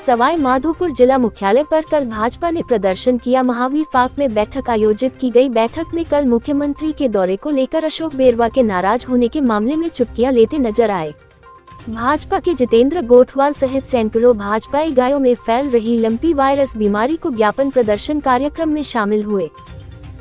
सवाई माधोपुर जिला मुख्यालय पर कल भाजपा ने प्रदर्शन किया। महावीर पार्क में बैठक आयोजित की गई। बैठक में कल मुख्यमंत्री के दौरे को लेकर अशोक बेरवा के नाराज होने के मामले में चुप्कियां लेते नजर आए। भाजपा के जितेंद्र गोठवाल सहित सैकड़ों भाजपाई गायों में फैल रही लंपी वायरस बीमारी को ज्ञापन प्रदर्शन कार्यक्रम में शामिल हुए।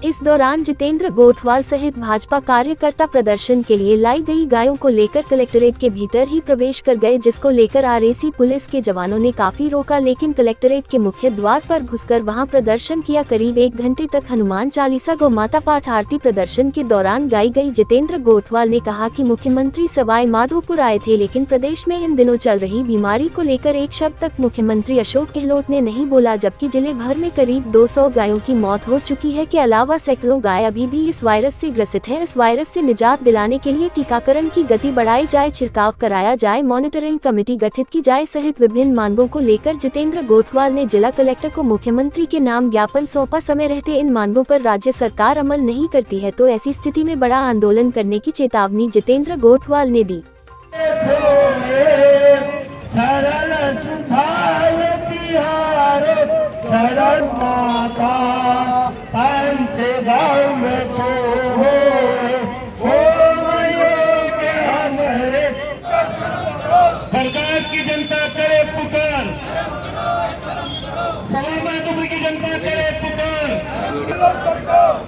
इस दौरान जितेंद्र गोठवाल सहित भाजपा कार्यकर्ता प्रदर्शन के लिए लाई गई गायों को लेकर कलेक्ट्रेट के भीतर ही प्रवेश कर गए, जिसको लेकर आरएसी पुलिस के जवानों ने काफी रोका, लेकिन कलेक्ट्रेट के मुख्य द्वार पर घुसकर वहां प्रदर्शन किया। करीब 1 घंटे तक हनुमान चालीसा गौ माता पाठ आरती प्रदर्शन के दौरान गाई गई। जितेंद्र गोठवाल ने कहा कि मुख्यमंत्री सवाई माधोपुर आए थे, लेकिन प्रदेश में इन दिनों चल रही बीमारी को लेकर एक शब्द तक मुख्यमंत्री अशोक गहलोत ने नहीं बोला, जबकि जिले भर में करीब 200 गायों की मौत हो चुकी है। के अलावा सैकड़ों गाय अभी भी इस वायरस से ग्रसित है। इस वायरस से निजात दिलाने के लिए टीकाकरण की गति बढ़ाई जाए, छिड़काव कराया जाए, मॉनिटरिंग कमेटी गठित की जाए सहित विभिन्न मांगों को लेकर जितेंद्र गोठवाल ने जिला कलेक्टर को मुख्यमंत्री के नाम ज्ञापन सौंपा। समय रहते इन मांगों पर राज्य सरकार अमल नहीं करती है तो ऐसी स्थिति में बड़ा आंदोलन करने की चेतावनी जितेंद्र गोठवाल ने दी। सरकार की जनता करे पुकार, सवाई माधोपुर की जनता करे पुकार,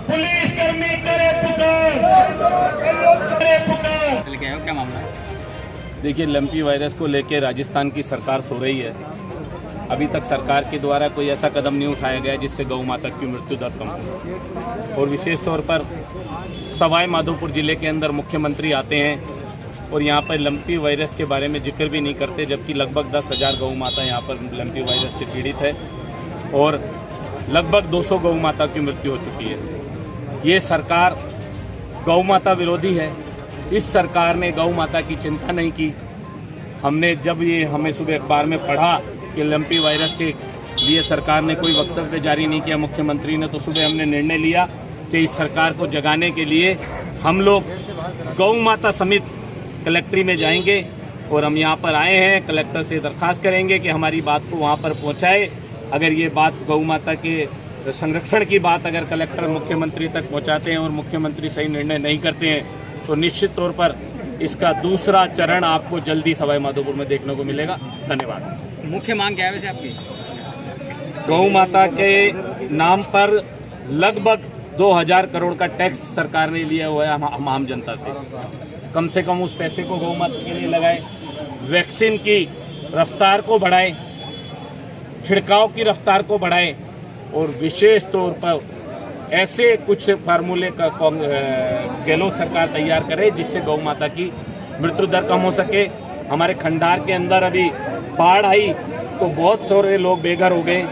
पुलिस कर्मी करे पुकार, क्या मामला है? देखिए, लंपी वायरस को लेकर राजस्थान की सरकार सो रही है। अभी तक सरकार के द्वारा कोई ऐसा कदम नहीं उठाया गया जिससे गौ माता की मृत्यु दर कम हो। और विशेष तौर पर सवाई माधोपुर जिले के अंदर मुख्यमंत्री आते हैं और यहाँ पर लंपी वायरस के बारे में जिक्र भी नहीं करते, जबकि लगभग 10,000 गौ माता यहाँ पर लंपी वायरस से पीड़ित है और लगभग 200 गौ माता की मृत्यु हो चुकी है। ये सरकार गौ माता विरोधी है। इस सरकार ने गौ माता की चिंता नहीं की। हमें सुबह अखबार में पढ़ा कि लंपी वायरस के लिए सरकार ने कोई वक्तव्य जारी नहीं किया मुख्यमंत्री ने, तो सुबह हमने निर्णय लिया कि इस सरकार को जगाने के लिए हम लोग गौ माता समित कलेक्ट्री में जाएंगे और हम यहाँ पर आए हैं। कलेक्टर से दरख्वास्त करेंगे कि हमारी बात को वहाँ पर पहुँचाए। अगर ये बात गौ माता के संरक्षण की बात अगर कलेक्टर मुख्यमंत्री तक पहुँचाते हैं और मुख्यमंत्री सही निर्णय नहीं करते हैं तो निश्चित तौर पर इसका दूसरा चरण आपको जल्दी सवाई माधोपुर में देखने को मिलेगा। धन्यवाद। मुख्य मांग क्या है वैसे आपकी? गौ माता के नाम पर लगभग 2000 करोड़ का टैक्स सरकार ने लिया हुआ है हम आम जनता से कम उस पैसे को गौ माता के लिए लगाए, वैक्सीन की रफ्तार को बढ़ाए, छिड़काव की रफ्तार को बढ़ाए और विशेष तौर पर ऐसे कुछ फार्मूले का गहलोत सरकार तैयार करे जिससे गौ माता की मृत्यु दर कम हो सके। हमारे खंडार के अंदर अभी बाढ़ आई तो बहुत सारे लोग बेघर हो गए,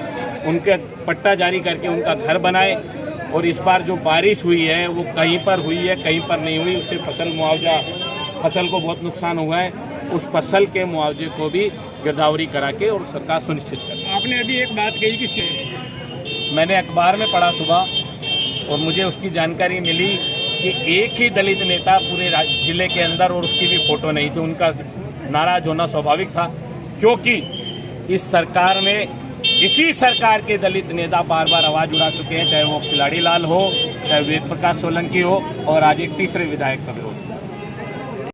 उनके पट्टा जारी करके उनका घर बनाए और इस बार जो बारिश हुई है वो कहीं पर हुई है कहीं पर नहीं हुई, उससे फसल को बहुत नुकसान हुआ है। उस फसल के मुआवजे को भी गिरदावरी करा के और सरकार सुनिश्चित करे। आपने अभी एक बात कही कि मैंने अखबार में पढ़ा सुबह और मुझे उसकी जानकारी मिली कि एक ही दलित नेता पूरे जिले के अंदर और उसकी भी फोटो नहीं थी। उनका नाराज होना स्वाभाविक था क्योंकि इस सरकार में इसी सरकार के दलित नेता बार बार आवाज उठा चुके हैं, चाहे वो खिलाड़ी लाल हो, चाहे वेद प्रकाश सोलंकी हो और आज एक तीसरे विधायक का विरोध।